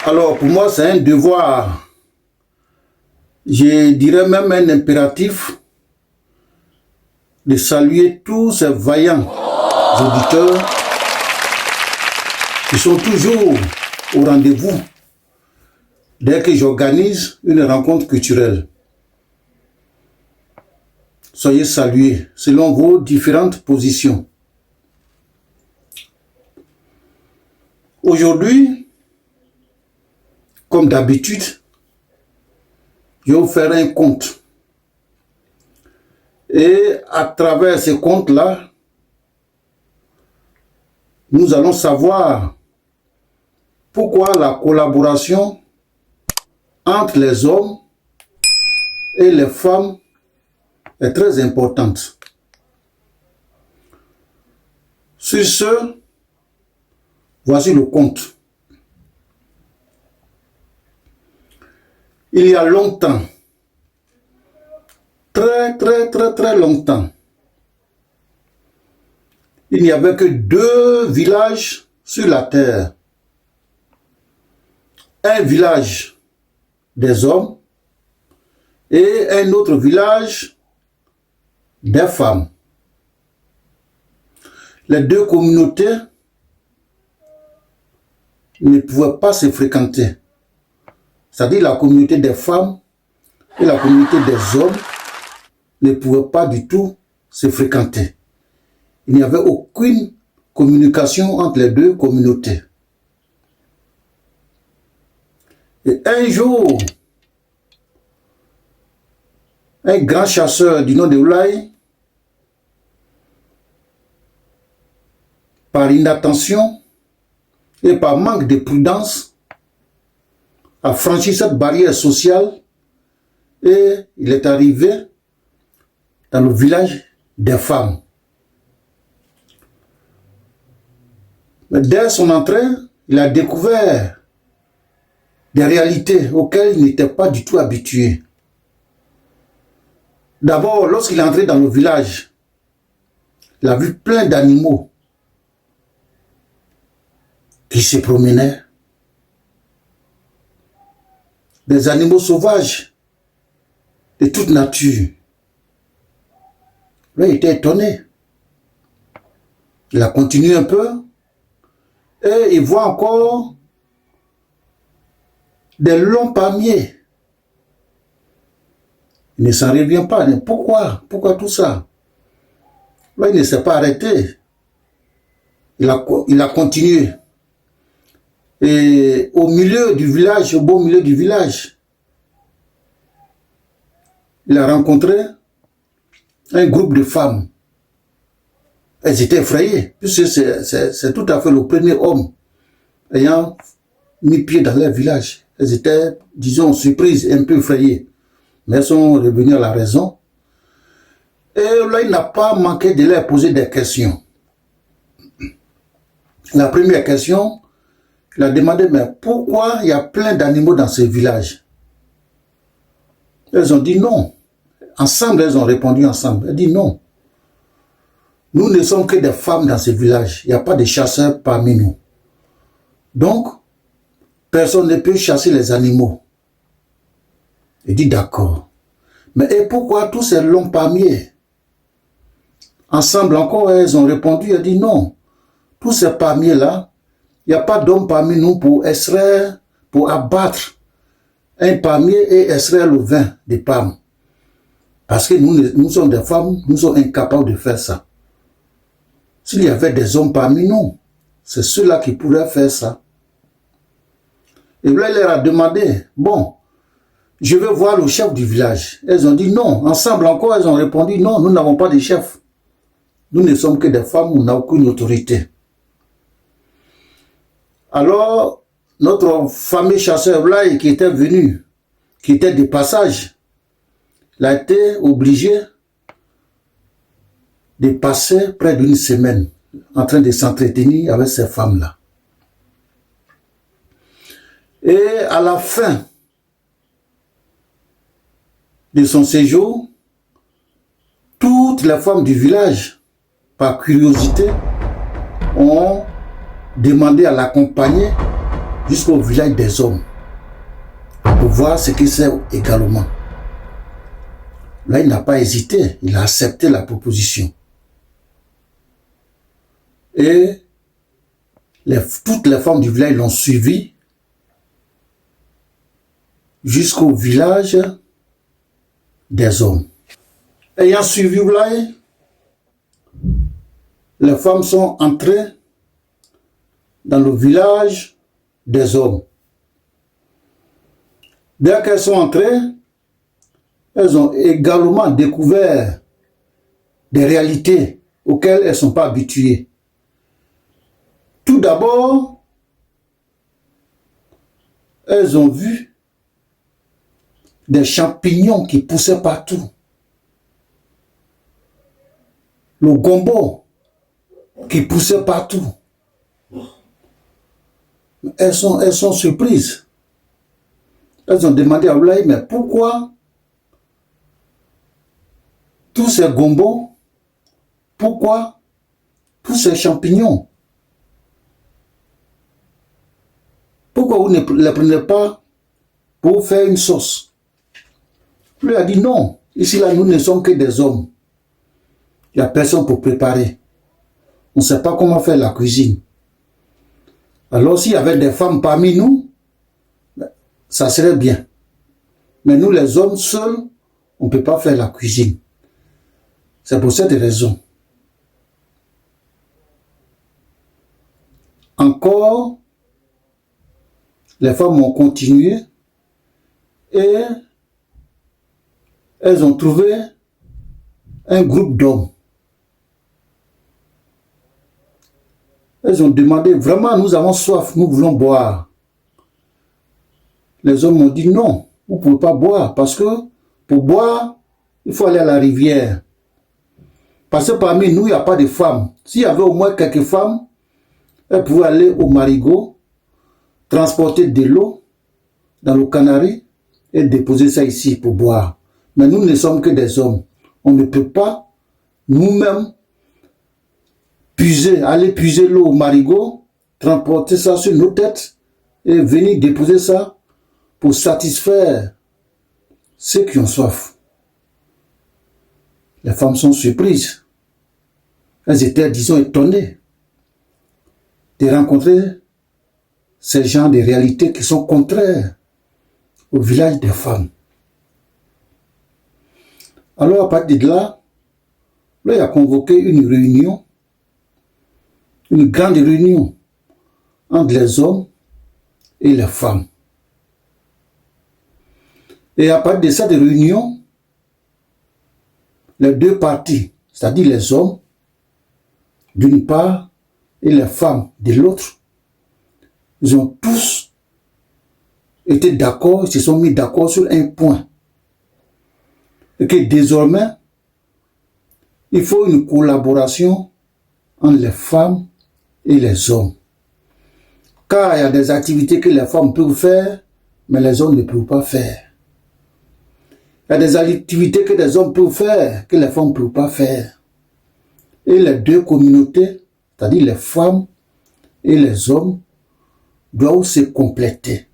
Alors, pour moi, c'est un devoir, je dirais même un impératif, de saluer tous ces vaillants auditeurs qui sont toujours au rendez-vous dès que j'organise une rencontre culturelle. Soyez salués selon vos différentes positions. Aujourd'hui, comme d'habitude, je vais vous faire un compte. Et à travers ces comptes-là, nous allons savoir pourquoi la collaboration entre les hommes et les femmes est très importante. Sur ce, voici le compte. Il y a longtemps, très longtemps, il n'y avait que 2 villages sur la terre. Un village des hommes et un autre village des femmes. Les 2 communautés ne pouvaient pas se fréquenter. C'est-à-dire la communauté des femmes et la communauté des hommes ne pouvaient pas du tout se fréquenter. Il n'y avait aucune communication entre les 2 communautés. Et un jour, un grand chasseur du nom de Oulaye, par inattention et par manque de prudence, a franchi cette barrière sociale et il est arrivé dans le village des femmes. Mais dès son entrée, il a découvert des réalités auxquelles il n'était pas du tout habitué. D'abord, lorsqu'il est entré dans le village, il a vu plein d'animaux qui se promenaient. Des animaux sauvages de toute nature. Là, il était étonné. Il a continué un peu et il voit encore des longs palmiers. Il ne s'en revient pas. Pourquoi? Pourquoi tout ça? Là, il ne s'est pas arrêté. Il a continué. Et au milieu du village, au beau milieu du village, il a rencontré un groupe de femmes. Elles étaient effrayées, puisque c'est tout à fait le premier homme ayant mis pied dans leur village. Elles étaient, disons, surprises, un peu effrayées. Mais elles sont revenues à la raison. Et là, il n'a pas manqué de leur poser des questions. La première question, il a demandé, mais pourquoi il y a plein d'animaux dans ce village? Elles ont dit non. Ensemble, elles ont répondu ensemble. Elles dit non. Nous ne sommes que des femmes dans ce village. Il n'y a pas de chasseurs parmi nous. Donc, personne ne peut chasser les animaux. Il dit d'accord. Mais et pourquoi tous ces longs palmiers? Ensemble encore, elles ont répondu, elles dit non. Tous ces palmiers-là, il n'y a pas d'homme parmi nous pour extraire, pour abattre un palmier et extraire le vin des pommes. Parce que nous sommes des femmes, nous sommes incapables de faire ça. S'il y avait des hommes parmi nous, c'est ceux-là qui pourraient faire ça. Et là, il leur a demandé, bon, je veux voir le chef du village. Elles ont dit non. Ensemble encore, elles ont répondu non, nous n'avons pas de chef. Nous ne sommes que des femmes, on n'a aucune autorité. Alors, notre fameux chasseur Oulaye qui était venu, qui était de passage, il a été obligé de passer près d'une semaine en train de s'entretenir avec ces femmes-là. Et à la fin de son séjour, toutes les femmes du village, par curiosité, ont demandé à l'accompagner jusqu'au village des hommes pour voir ce qu'il sait également. Là, il n'a pas hésité, il a accepté la proposition. Et toutes les femmes du village l'ont suivi jusqu'au village des hommes. Ayant suivi Oulaye, les femmes sont entrées dans le village des hommes. Dès qu'elles sont entrées, elles ont également découvert des réalités auxquelles elles ne sont pas habituées. Tout d'abord, elles ont vu des champignons qui poussaient partout. Le gombo qui poussait partout. Elles sont surprises. Elles ont demandé à Oulaye, mais pourquoi tous ces gombos, pourquoi tous ces champignons? Pourquoi vous ne les prenez pas pour faire une sauce? Lui a dit non, ici là nous ne sommes que des hommes. Il n'y a personne pour préparer. On ne sait pas comment faire la cuisine. Alors s'il y avait des femmes parmi nous, ça serait bien. Mais nous les hommes seuls, on ne peut pas faire la cuisine. C'est pour cette raison. Encore, les femmes ont continué et elles ont trouvé un groupe d'hommes. Elles ont demandé, vraiment nous avons soif, nous voulons boire. Les hommes ont dit non, vous ne pouvez pas boire parce que pour boire, il faut aller à la rivière. Parce que parmi nous, il n'y a pas de femmes. S'il y avait au moins quelques femmes, elles pouvaient aller au marigot, transporter de l'eau dans le canari et déposer ça ici pour boire. Mais nous ne sommes que des hommes. On ne peut pas nous-mêmes aller puiser l'eau au marigot, transporter ça sur nos têtes et venir déposer ça pour satisfaire ceux qui ont soif. Les femmes sont surprises. Elles étaient, disons, étonnées de rencontrer ces genres de réalités qui sont contraires au village des femmes. Alors, à partir de là, il a convoqué une réunion, une grande réunion entre les hommes et les femmes. Et à partir de cette réunion, les deux parties, c'est-à-dire les hommes, d'une part, et les femmes de l'autre, ils ont tous été d'accord, ils se sont mis d'accord sur un point. Et que désormais, il faut une collaboration entre les femmes et les hommes. Car il y a des activités que les femmes peuvent faire, mais les hommes ne peuvent pas faire. Il y a des activités que les hommes peuvent faire, que les femmes ne peuvent pas faire. Et les deux communautés, c'est-à-dire les femmes et les hommes, doivent se compléter,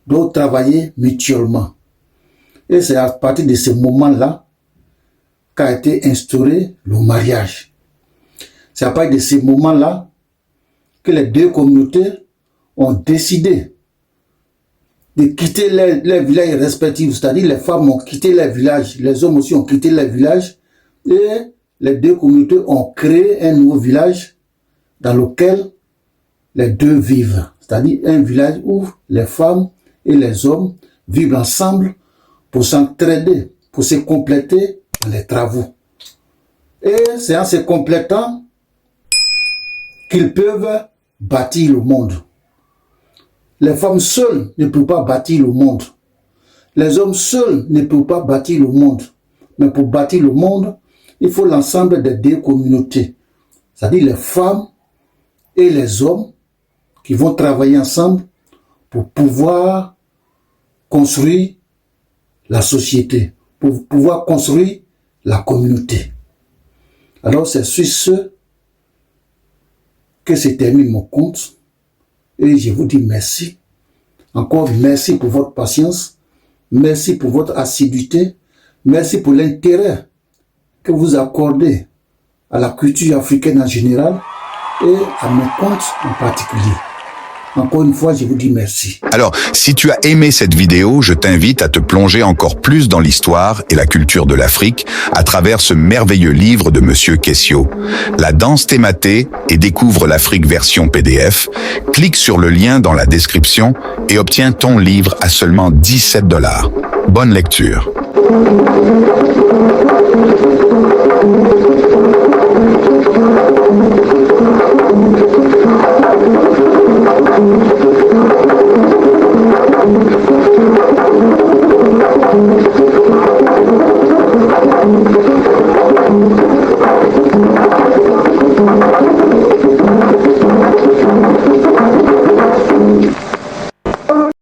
doivent travailler mutuellement. Et c'est à partir de ce moment-là qu'a été instauré le mariage. C'est à partir de ce moment-là que les deux communautés ont décidé de quitter les villages respectifs, c'est-à-dire les femmes ont quitté les villages, les hommes aussi ont quitté les villages, et les deux communautés ont créé un nouveau village dans lequel les deux vivent, c'est-à-dire un village où les femmes et les hommes vivent ensemble pour s'entraider, pour se compléter dans les travaux. Et c'est en se complétant qu'ils peuvent bâtir le monde. Les femmes seules ne peuvent pas bâtir le monde. Les hommes seuls ne peuvent pas bâtir le monde. Mais pour bâtir le monde, il faut l'ensemble des deux communautés, c'est-à-dire les femmes et les hommes qui vont travailler ensemble pour pouvoir construire la société, pour pouvoir construire la communauté. Alors c'est sur ce que se termine mon compte et je vous dis merci. Encore merci pour votre patience, merci pour votre assiduité, merci pour l'intérêt que vous accordez à la culture africaine en général et à mes comptes en particulier. Encore une fois, je vous dis merci. Alors, si tu as aimé cette vidéo, je t'invite à te plonger encore plus dans l'histoire et la culture de l'Afrique à travers ce merveilleux livre de Monsieur Kessio, La danse thématée et découvre l'Afrique version PDF. Clique sur le lien dans la description et obtiens ton livre à seulement 17 $. Bonne lecture.